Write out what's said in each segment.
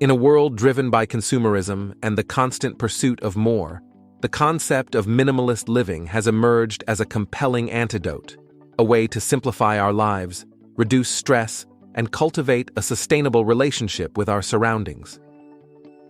In a world driven by consumerism and the constant pursuit of more, the concept of minimalist living has emerged as a compelling antidote, a way to simplify our lives, reduce stress, and cultivate a sustainable relationship with our surroundings.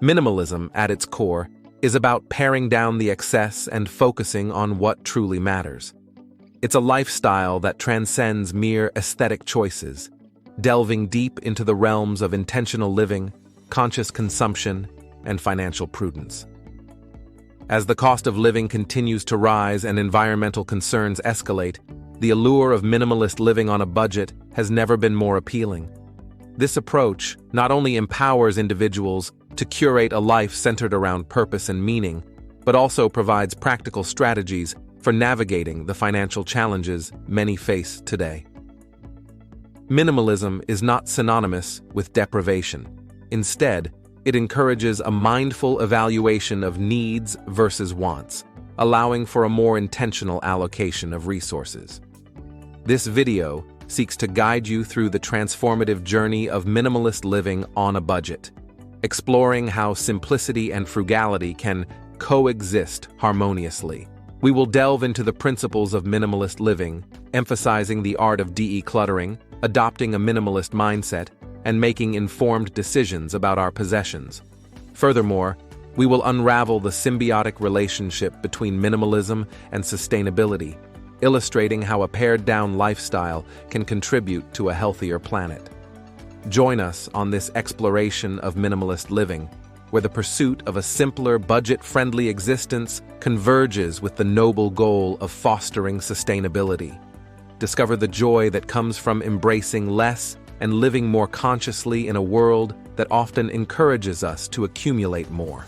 Minimalism, at its core, is about paring down the excess and focusing on what truly matters. It's a lifestyle that transcends mere aesthetic choices, delving deep into the realms of intentional living, conscious consumption, and financial prudence. As the cost of living continues to rise and environmental concerns escalate, the allure of minimalist living on a budget has never been more appealing. This approach not only empowers individuals to curate a life centered around purpose and meaning, but also provides practical strategies for navigating the financial challenges many face today. Minimalism is not synonymous with deprivation. Instead, it encourages a mindful evaluation of needs versus wants, allowing for a more intentional allocation of resources. This video seeks to guide you through the transformative journey of minimalist living on a budget, exploring how simplicity and frugality can coexist harmoniously. We will delve into the principles of minimalist living, emphasizing the art of decluttering, adopting a minimalist mindset, and making informed decisions about our possessions. Furthermore, we will unravel the symbiotic relationship between minimalism and sustainability, illustrating how a pared-down lifestyle can contribute to a healthier planet. Join us on this exploration of minimalist living, where the pursuit of a simpler, budget-friendly existence converges with the noble goal of fostering sustainability. Discover the joy that comes from embracing less and living more consciously in a world that often encourages us to accumulate more.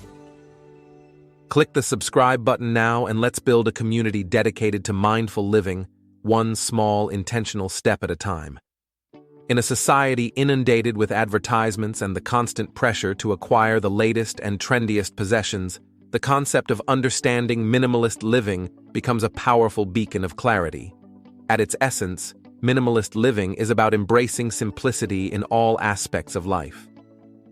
Click the subscribe button now and let's build a community dedicated to mindful living, one small, intentional step at a time. In a society inundated with advertisements and the constant pressure to acquire the latest and trendiest possessions, the concept of understanding minimalist living becomes a powerful beacon of clarity. At its essence, minimalist living is about embracing simplicity in all aspects of life.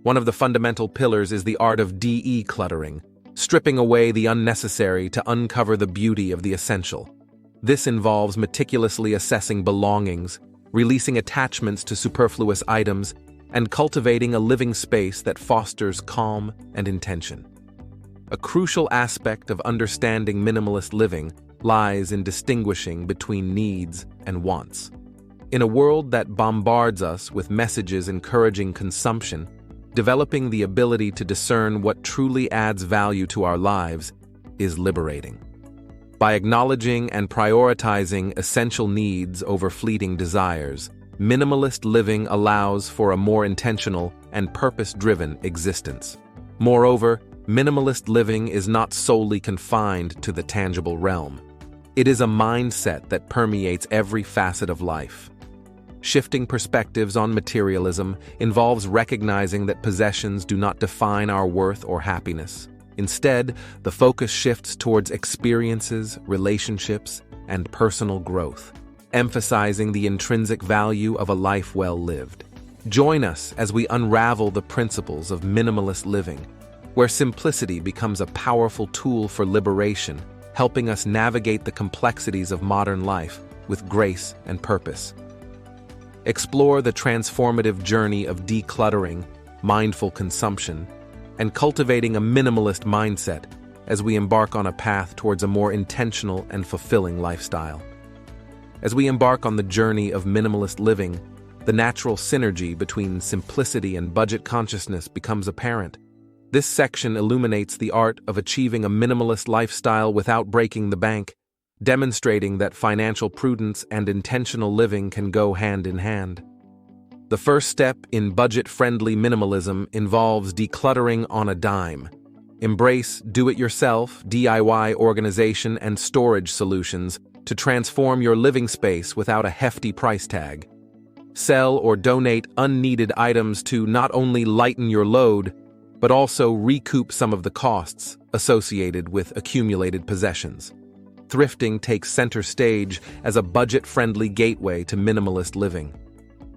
One of the fundamental pillars is the art of decluttering, stripping away the unnecessary to uncover the beauty of the essential. This involves meticulously assessing belongings, releasing attachments to superfluous items, and cultivating a living space that fosters calm and intention. A crucial aspect of understanding minimalist living lies in distinguishing between needs and wants. In a world that bombards us with messages encouraging consumption, developing the ability to discern what truly adds value to our lives is liberating. By acknowledging and prioritizing essential needs over fleeting desires, minimalist living allows for a more intentional and purpose-driven existence. Moreover, minimalist living is not solely confined to the tangible realm. It is a mindset that permeates every facet of life. Shifting perspectives on materialism involves recognizing that possessions do not define our worth or happiness. Instead, the focus shifts towards experiences, relationships, and personal growth, emphasizing the intrinsic value of a life well lived. Join us as we unravel the principles of minimalist living, where simplicity becomes a powerful tool for liberation, helping us navigate the complexities of modern life with grace and purpose. Explore the transformative journey of decluttering, mindful consumption, and cultivating a minimalist mindset as we embark on a path towards a more intentional and fulfilling lifestyle. As we embark on the journey of minimalist living, the natural synergy between simplicity and budget consciousness becomes apparent. This section illuminates the art of achieving a minimalist lifestyle without breaking the bank, demonstrating that financial prudence and intentional living can go hand in hand. The first step in budget-friendly minimalism involves decluttering on a dime. Embrace do-it-yourself, DIY organization and storage solutions to transform your living space without a hefty price tag. Sell or donate unneeded items to not only lighten your load, but also recoup some of the costs associated with accumulated possessions. Thrifting takes center stage as a budget-friendly gateway to minimalist living.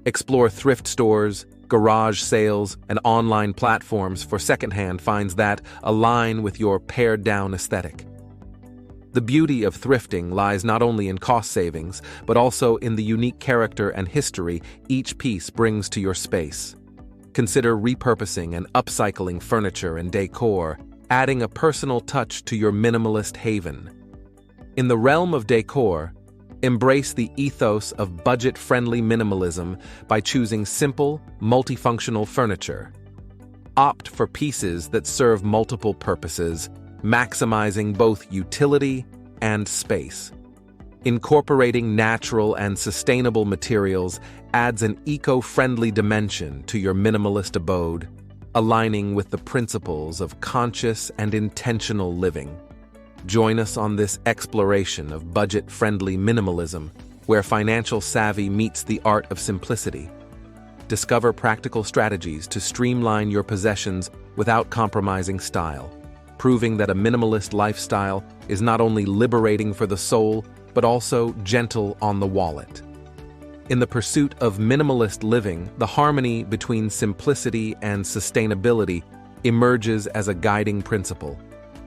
Explore thrift stores, garage sales, and online platforms for secondhand finds that align with your pared-down aesthetic. The beauty of thrifting lies not only in cost savings, but also in the unique character and history each piece brings to your space. Consider repurposing and upcycling furniture and decor, adding a personal touch to your minimalist haven. In the realm of decor, embrace the ethos of budget-friendly minimalism by choosing simple, multifunctional furniture. Opt for pieces that serve multiple purposes, maximizing both utility and space. Incorporating natural and sustainable materials adds an eco-friendly dimension to your minimalist abode, aligning with the principles of conscious and intentional living. Join us on this exploration of budget-friendly minimalism, where financial savvy meets the art of simplicity. Discover practical strategies to streamline your possessions without compromising style, proving that a minimalist lifestyle is not only liberating for the soul, but also gentle on the wallet. In the pursuit of minimalist living, the harmony between simplicity and sustainability emerges as a guiding principle.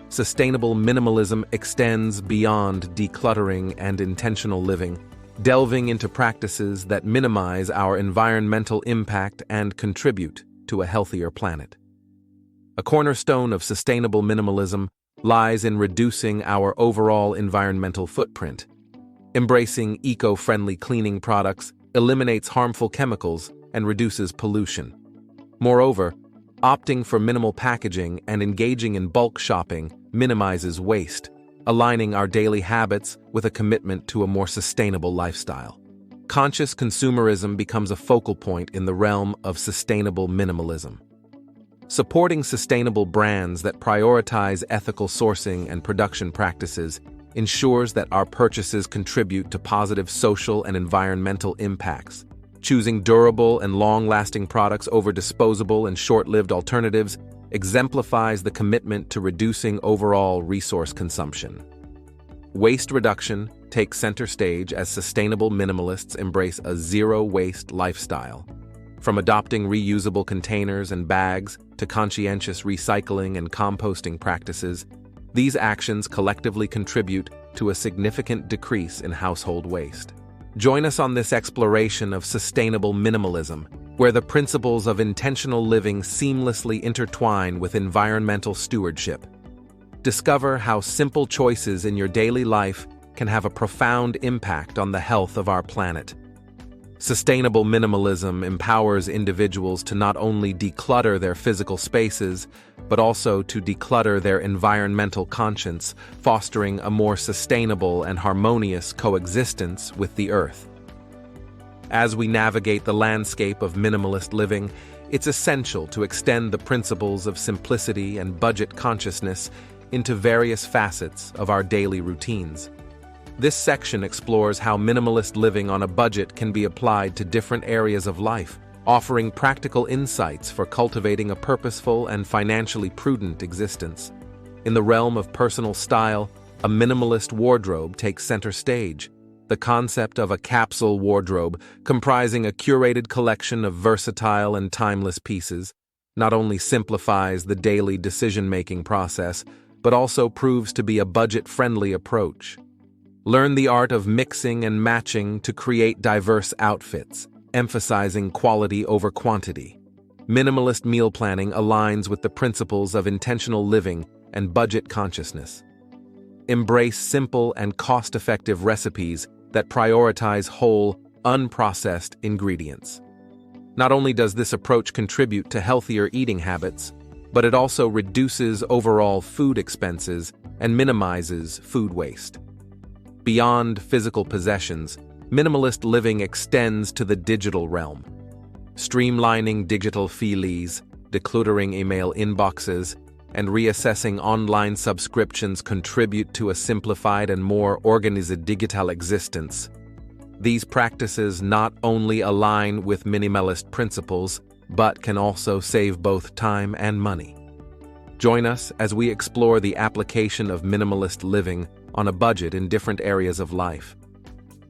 Sustainable minimalism extends beyond decluttering and intentional living, delving into practices that minimize our environmental impact and contribute to a healthier planet. A cornerstone of sustainable minimalism lies in reducing our overall environmental footprint. Embracing eco-friendly cleaning products eliminates harmful chemicals and reduces pollution. Moreover, opting for minimal packaging and engaging in bulk shopping minimizes waste, aligning our daily habits with a commitment to a more sustainable lifestyle. Conscious consumerism becomes a focal point in the realm of sustainable minimalism. Supporting sustainable brands that prioritize ethical sourcing and production practices ensures that our purchases contribute to positive social and environmental impacts. Choosing durable and long-lasting products over disposable and short-lived alternatives exemplifies the commitment to reducing overall resource consumption. Waste reduction takes center stage as sustainable minimalists embrace a zero-waste lifestyle. From adopting reusable containers and bags to conscientious recycling and composting practices, these actions collectively contribute to a significant decrease in household waste. Join us on this exploration of sustainable minimalism, where the principles of intentional living seamlessly intertwine with environmental stewardship. Discover how simple choices in your daily life can have a profound impact on the health of our planet. Sustainable minimalism empowers individuals to not only declutter their physical spaces, but also to declutter their environmental conscience, fostering a more sustainable and harmonious coexistence with the earth. As we navigate the landscape of minimalist living, it's essential to extend the principles of simplicity and budget consciousness into various facets of our daily routines. This section explores how minimalist living on a budget can be applied to different areas of life, offering practical insights for cultivating a purposeful and financially prudent existence. In the realm of personal style, a minimalist wardrobe takes center stage. The concept of a capsule wardrobe, comprising a curated collection of versatile and timeless pieces, not only simplifies the daily decision-making process, but also proves to be a budget-friendly approach. Learn the art of mixing and matching to create diverse outfits, emphasizing quality over quantity. Minimalist meal planning aligns with the principles of intentional living and budget consciousness. Embrace simple and cost-effective recipes that prioritize whole, unprocessed ingredients. Not only does this approach contribute to healthier eating habits, but it also reduces overall food expenses and minimizes food waste. Beyond physical possessions, minimalist living extends to the digital realm. Streamlining digital fees, decluttering email inboxes, and reassessing online subscriptions contribute to a simplified and more organized digital existence. These practices not only align with minimalist principles, but can also save both time and money. Join us as we explore the application of minimalist living on a budget in different areas of life.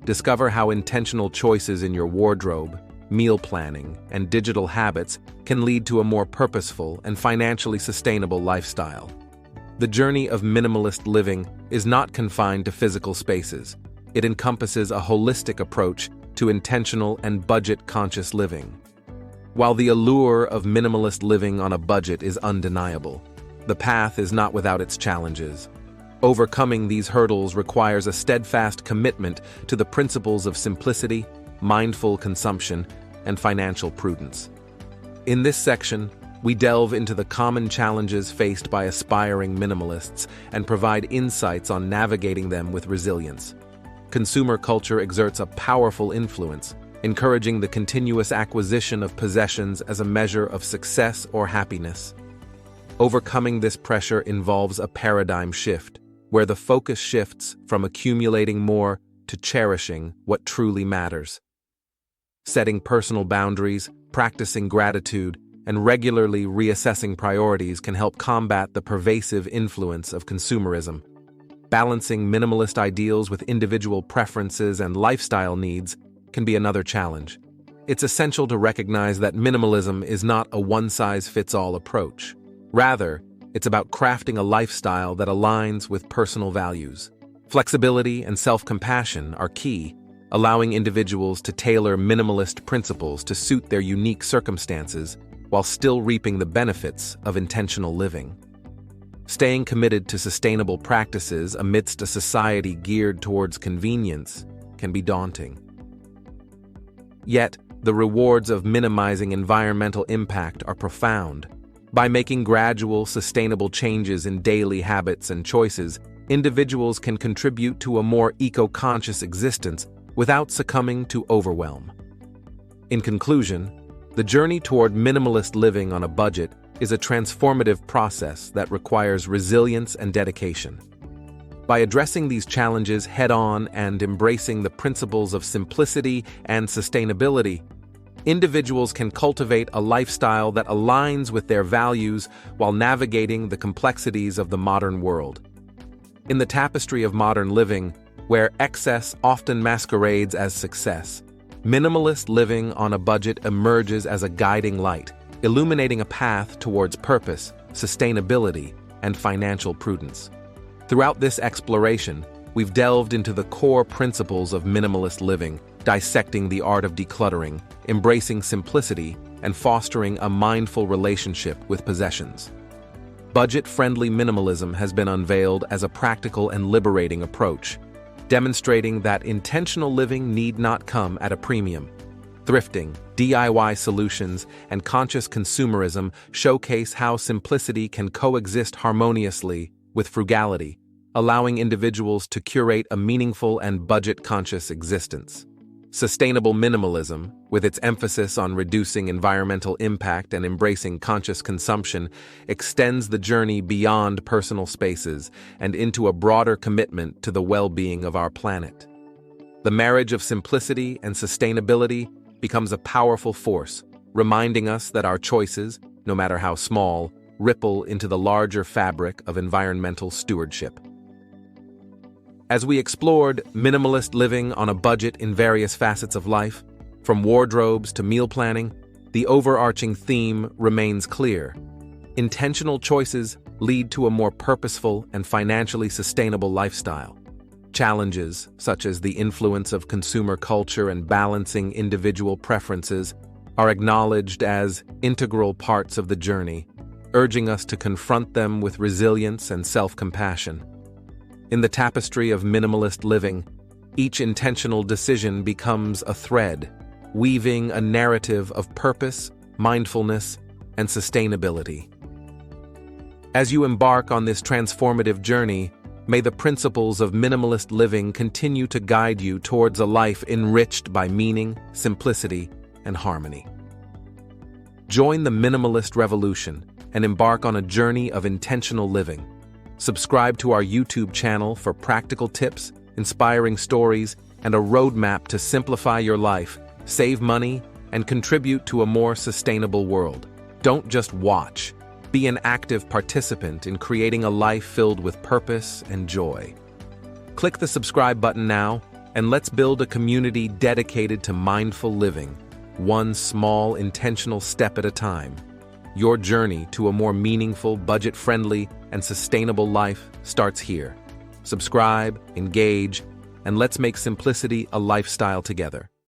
Discover how intentional choices in your wardrobe, meal planning, and digital habits can lead to a more purposeful and financially sustainable lifestyle. The journey of minimalist living is not confined to physical spaces. It encompasses a holistic approach to intentional and budget-conscious living. While the allure of minimalist living on a budget is undeniable, the path is not without its challenges. Overcoming these hurdles requires a steadfast commitment to the principles of simplicity, mindful consumption, and financial prudence. In this section, we delve into the common challenges faced by aspiring minimalists and provide insights on navigating them with resilience. Consumer culture exerts a powerful influence, encouraging the continuous acquisition of possessions as a measure of success or happiness. Overcoming this pressure involves a paradigm shift, where the focus shifts from accumulating more to cherishing what truly matters. Setting personal boundaries, practicing gratitude, and regularly reassessing priorities can help combat the pervasive influence of consumerism. Balancing minimalist ideals with individual preferences and lifestyle needs can be another challenge. It's essential to recognize that minimalism is not a one-size-fits-all approach. Rather, it's about crafting a lifestyle that aligns with personal values. Flexibility and self-compassion are key, allowing individuals to tailor minimalist principles to suit their unique circumstances while still reaping the benefits of intentional living. Staying committed to sustainable practices amidst a society geared towards convenience can be daunting. Yet, the rewards of minimizing environmental impact are profound. By making gradual, sustainable changes in daily habits and choices, individuals can contribute to a more eco-conscious existence without succumbing to overwhelm. In conclusion, the journey toward minimalist living on a budget is a transformative process that requires resilience and dedication. By addressing these challenges head-on and embracing the principles of simplicity and sustainability, individuals can cultivate a lifestyle that aligns with their values while navigating the complexities of the modern world. In the tapestry of modern living, where excess often masquerades as success, minimalist living on a budget emerges as a guiding light, illuminating a path towards purpose, sustainability, and financial prudence. Throughout this exploration, we've delved into the core principles of minimalist living, dissecting the art of decluttering, embracing simplicity, and fostering a mindful relationship with possessions. Budget-friendly minimalism has been unveiled as a practical and liberating approach, demonstrating that intentional living need not come at a premium. Thrifting, DIY solutions, and conscious consumerism showcase how simplicity can coexist harmoniously with frugality, allowing individuals to curate a meaningful and budget-conscious existence. Sustainable minimalism, with its emphasis on reducing environmental impact and embracing conscious consumption, extends the journey beyond personal spaces and into a broader commitment to the well-being of our planet. The marriage of simplicity and sustainability becomes a powerful force, reminding us that our choices, no matter how small, ripple into the larger fabric of environmental stewardship. As we explored minimalist living on a budget in various facets of life, from wardrobes to meal planning, the overarching theme remains clear. Intentional choices lead to a more purposeful and financially sustainable lifestyle. Challenges, such as the influence of consumer culture and balancing individual preferences, are acknowledged as integral parts of the journey, urging us to confront them with resilience and self-compassion. In the tapestry of minimalist living, each intentional decision becomes a thread, weaving a narrative of purpose, mindfulness, and sustainability. As you embark on this transformative journey, may the principles of minimalist living continue to guide you towards a life enriched by meaning, simplicity, and harmony. Join the minimalist revolution and embark on a journey of intentional living. Subscribe to our YouTube channel for practical tips, inspiring stories, and a roadmap to simplify your life, save money, and contribute to a more sustainable world. Don't just watch. Be an active participant in creating a life filled with purpose and joy. Click the subscribe button now, and let's build a community dedicated to mindful living. one small, intentional step at a time. Your journey to a more meaningful, budget-friendly, and sustainable life starts here. Subscribe, engage, and let's make simplicity a lifestyle together.